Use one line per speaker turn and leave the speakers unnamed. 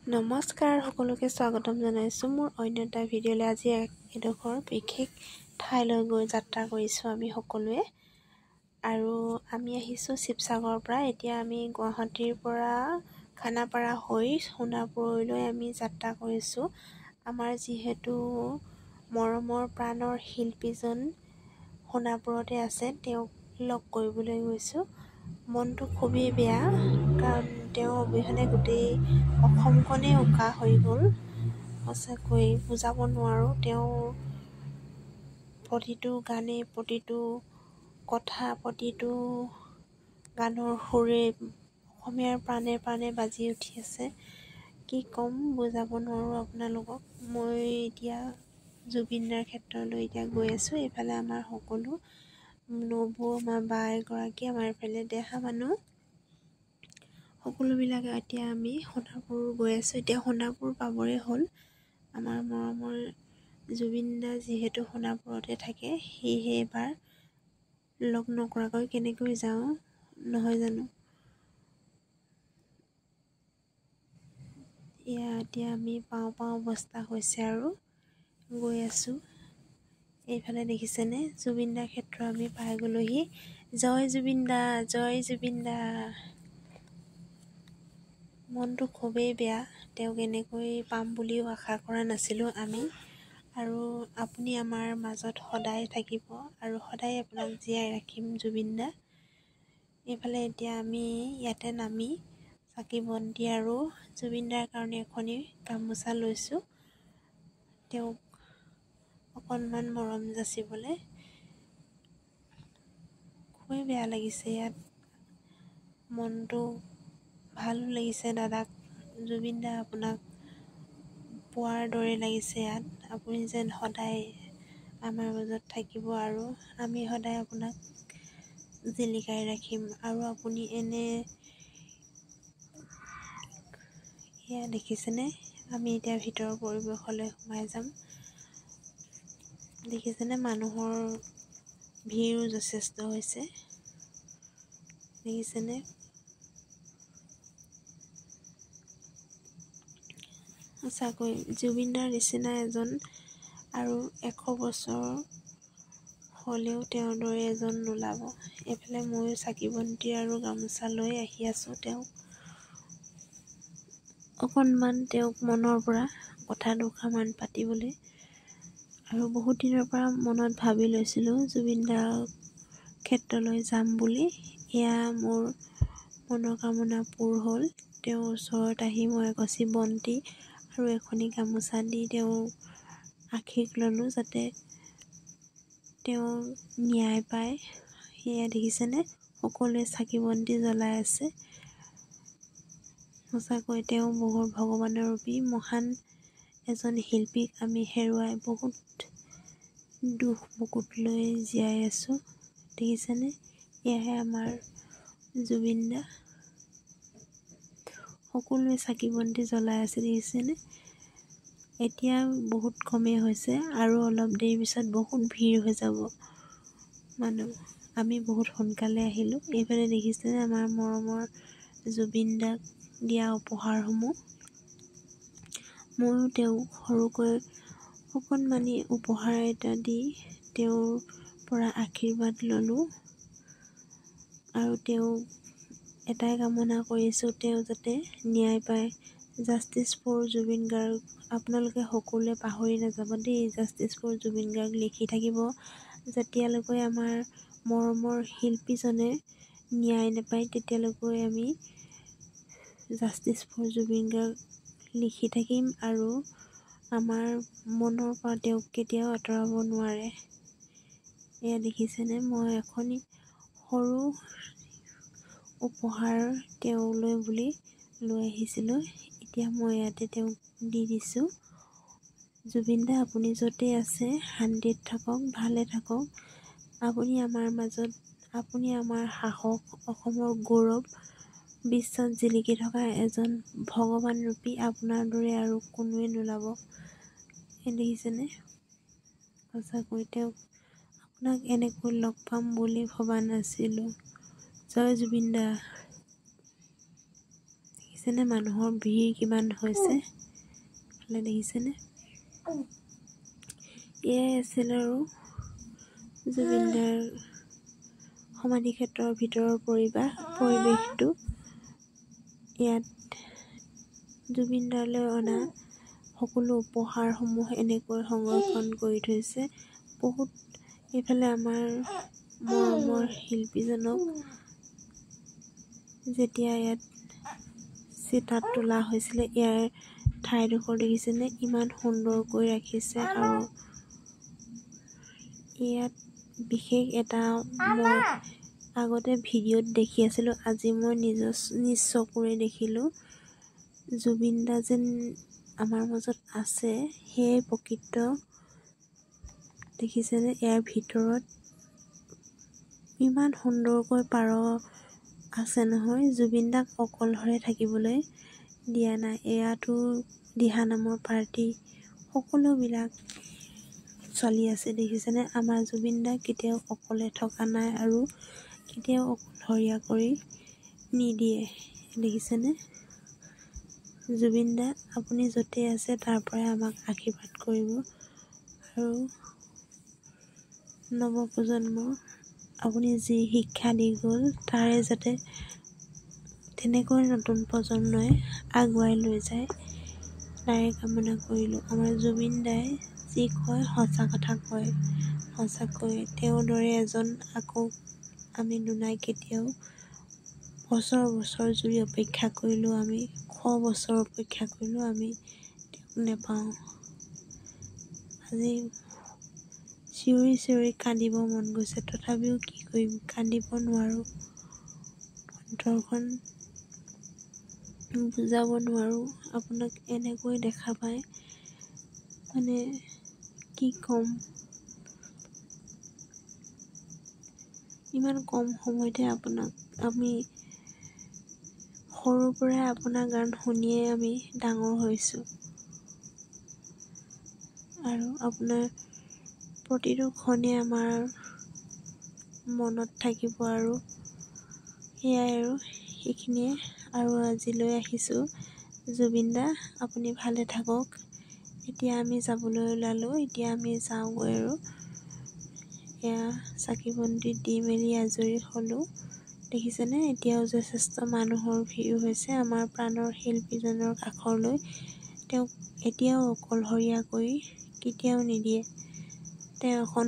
নমস্কাৰ সকলোকে স্বাগতম জনাইছোঁ মোৰ অন্য এটা ভিডিঅ'লৈ। আজি এডোখৰ বিশেষ ঠাইলৈ গৈ যাত্ৰা কৰিছোঁ আমি সকলোৱে। আৰু আমি আহিছোঁ শিৱসাগৰৰ পৰা। এতিয়া আমি গুৱাহাটীৰ পৰা খানাপাৰা হৈ সোণাপুৰলৈ আমি যাত্ৰা কৰিছোঁ। আমাৰ যিহেতু মৰমৰ প্ৰাণৰ শিল্পীজন সোণাপুৰতে আছে, তেওঁক লগ কৰিবলৈ গৈছোঁ। মনটো খুবেই বেয়া, কাৰণ তেওঁ অবিহনে গোটেই অসমখনেই উকা হৈ গ'ল। সঁচাকৈ বুজাব নোৱাৰোঁ। তেওঁৰ প্ৰতিটো গানে, প্ৰতিটো কথা, প্ৰতিটো গানৰ সুৰে অসমীয়াৰ প্ৰাণে প্ৰাণে বাজি উঠি আছে। কি ক'ম, বুজাব নোৱাৰোঁ আপোনালোকক। মই এতিয়া জুবিনদাৰ ক্ষেত্ৰলৈ এতিয়া গৈ আছোঁ। এইফালে আমাৰ সকলো নবৌ, আমাৰ বা এগৰাকী, আমাৰ এইফালে দেহা মানুহ, সকলোবিলাকে এতিয়া আমি সোণাপুৰ গৈ আছোঁ। এতিয়া সোণাপুৰ পাবৰে হ'ল। আমাৰ মৰমৰ জুবিনদা যিহেতু সোণাপুৰতে থাকে, সেয়েহে এবাৰ লগ নকৰাকৈ কেনেকৈ যাওঁ, নহয় জানো। এতিয়া আমি পাওঁ অৱস্থা হৈছে আৰু গৈ আছোঁ। এইফালে দেখিছেনে, জুবিনদাৰ ক্ষেত্ৰ আমি পাই গ'লোহি। জয় জুবিনদা, জয় জুবিনদা। মনটো খুবেই বেয়া। তেওঁক এনেকৈ পাম বুলিও আশা কৰা নাছিলোঁ আমি। আৰু আপুনি আমাৰ মাজত সদায় থাকিব আৰু সদায় আপোনাক জীয়াই ৰাখিম জুবিনদা। এইফালে এতিয়া আমি ইয়াতে নামি চাকি বন্তি আৰু জুবিনদাৰ কাৰণে এখনি গামোচা লৈছোঁ, তেওঁক অকণমান মৰম যাচিবলৈ। খুবেই বেয়া লাগিছে ইয়াত, মনটো ভালো লাগিছে। দাদাক, জুবিনদা, আপোনাক পোৱাৰ দৰে লাগিছে ইয়াত। আপুনি যেন সদায় আমাৰ মাজত থাকিব আৰু আমি সদায় আপোনাক জিলিকাই ৰাখিম। আৰু আপুনি এয়া দেখিছেনে, আমি এতিয়া ভিতৰৰ পৰিৱেশলৈ সোমাই যাম। দেখিছেনে, মানুহৰ ভিৰো যথেষ্ট হৈছে, দেখিছেনে। সঁচাকৈ জুবিনদাৰ নিচিনা এজন আৰু 100 বছৰ হ'লেও তেওঁৰ দৰে এজন নোলাব। এইফালে ময়ো চাকি বন্তি আৰু গামোচা লৈ আহি আছোঁ। তেওঁক মনৰ পৰা কথা দুষাৰমান পাতিবলৈ। আৰু বহুত দিনৰ পৰা মনত ভাবি লৈছিলোঁ জুবিনদাৰ ক্ষেত্ৰলৈ যাম বুলি। এয়া মোৰ মনৰ কামনা পূৰ হ'ল। তেওঁৰ ওচৰত আহি মই এগছি বন্তি আৰু এখনি গামোচা দি তেওঁৰ আশীষ ল'লোঁ, যাতে তেওঁ ন্যায় পায়। সেয়া দেখিছেনে, সকলোৱে চাকি বন্তি জ্বলাই আছে। সঁচাকৈ তেওঁ বহুত ভগৱানৰ ৰূপী মহান এজন শিল্পীক আমি হেৰুৱাই বহুত দুখ বুকুত লৈ জীয়াই আছোঁ। দেখিছেনে, এয়াহে আমাৰ জুবিনদা। সকলোৱে চাকি বন্তি জ্বলাই আছে, দেখিছেনে। এতিয়া বহুত কমেই হৈছে, আৰু অলপ দেৰি পিছত বহুত ভিৰ হৈ যাব মানুহ। আমি বহুত সোনকালে আহিলোঁ। এইফালে দেখিছেনে আমাৰ মৰমৰ জুবিনদাক দিয়া উপহাৰসমূহ। ময়ো তেওঁক সৰুকৈ অকণমানি উপহাৰ এটা দি তেওঁৰ পৰা আশীৰ্বাদ ল'লোঁ। আৰু তেওঁক এটাই কামনা কৰিছোঁ, তেওঁ যাতে ন্যায় পায়। Justice for Zubeen Garg. আপোনালোকে সকলোৱে পাহৰি নাযাব দেই, জাষ্টিছ ফৰ জুবিন গাৰ্গ লিখি থাকিব। যেতিয়ালৈকে আমাৰ মৰমৰ শিল্পীজনে ন্যায় নাপায়, তেতিয়ালৈকে আমি জাষ্টিছ ফৰ জুবিন গাৰ্গ লিখি থাকিম। আৰু আমাৰ মনৰ পৰা তেওঁক কেতিয়াও আঁতৰাব নোৱাৰে। এয়া দেখিছেনে, মই এখনি সৰু উপহাৰ তেওঁলৈ বুলি লৈ আহিছিলোঁ। এতিয়া মই ইয়াতে তেওঁক দি দিছোঁ। জুবিনদা, আপুনি য'তে আছে শান্তিত থাকক, ভালে থাকক। আপুনি আমাৰ মাজত, আপুনি আমাৰ সাহস, অসমৰ গৌৰৱ, বিশ্বত জিলিকি থকা এজন ভগৱান ৰূপী। আপোনাৰ দৰে আৰু কোনোৱে নোলাব। দেখিছেনে, সঁচাকৈ আপোনাক এনেকৈ লগ পাম বুলি ভবা নাছিলোঁ। জয় জুবিনদা। দেখিছেনে মানুহৰ ভিৰ কিমান হৈছে, এইফালে দেখিছেনে? এয়াই আছিল আৰু জুবিনদাৰ সমাধি ক্ষেত্ৰৰ ভিতৰৰ পৰিৱেশটো। ইয়াত জুবিনদাৰলৈ অনা সকলো উপহাৰসমূহ এনেকৈ সংৰক্ষণ কৰি থৈছে। বহুত এইফালে আমাৰ মৰমৰ শিল্পীজনক যেতিয়া ইয়াত চিতাত তোলা হৈছিলে, ইয়াৰ ঠাইডোখৰ দেখিছেনে ইমান সুন্দৰকৈ ৰাখিছে। আৰু ইয়াত বিশেষ এটা মই আগতে ভিডিঅ'ত দেখি আছিলোঁ, আজি মই নিজ চকুৰে দেখিলোঁ। জুবিনদা যেন আমাৰ মাজত আছে, সেয়াই প্ৰকৃত। দেখিছেনে ইয়াৰ ভিতৰত ইমান সুন্দৰকৈ পাৰ আছে নহয়। জুবিনদাক অকলশৰে থাকিবলৈ দিয়া নাই। এয়াতো দিহানামৰ পাৰ্টি সকলোবিলাক চলি আছে। দেখিছেনে আমাৰ জুবিনদা কেতিয়াও অকলে থকা নাই আৰু কেতিয়াও অকলশৰীয়া কৰি নিদিয়ে। দেখিছেনে জুবিনদা, আপুনি য'তে আছে তাৰ পৰাই আমাক আশীৰ্বাদ কৰিব। আৰু নৱপ্ৰজন্মৰ আপুনি যি শিক্ষা দি গ'ল, তাৰে যাতে তেনেকৈ নতুন প্ৰজন্মই আগুৱাই লৈ যায়, তাৰে কামনা কৰিলোঁ। আমাৰ জুবিনদাই যি কয় সঁচা কথা কয়। সঁচাকৈ তেওঁৰ দৰে এজন আকৌ আমি দুনাই কেতিয়াও বছৰ জুৰি অপেক্ষা কৰিলোঁ, আমি 100 বছৰ অপেক্ষা কৰিলোঁ, আমি তেওঁক নেপাওঁ। আজি চিঞৰি চিঞৰি কান্দিব মন গৈছে, তথাপিও কি কৰিম, কান্দিব নোৱাৰোঁ। অন্তৰখন বুজাব নোৱাৰোঁ। আপোনাক এনেকৈ দেখা পায় মানে কি ক'ম, ইমান কম সময়তে আমি সৰুৰ পৰাই আপোনাৰ গান শুনিয়ে আমি ডাঙৰ হৈছোঁ। আৰু আপোনাৰ প্ৰতিটো ক্ষণে আমাৰ মনত থাকিব। আৰু সেয়াই আৰু সেইখিনিয়ে। আৰু আজিলৈ আহিছোঁ। জুবিনদা আপুনি ভালে থাকক। এতিয়া আমি যাবলৈ ওলালোঁ, এতিয়া আমি যাওঁগৈ আৰু এয়া চাকি বন্তি দি মেলি আজৰি হ'লোঁ। দেখিছেনে এতিয়াও যথেষ্ট মানুহৰ ভিৰ হৈছে আমাৰ প্ৰাণৰ শিল্পীজনৰ কাষলৈ। তেওঁক এতিয়াও অকলশৰীয়া কৰি কেতিয়াও নিদিয়ে। তেওঁ এখন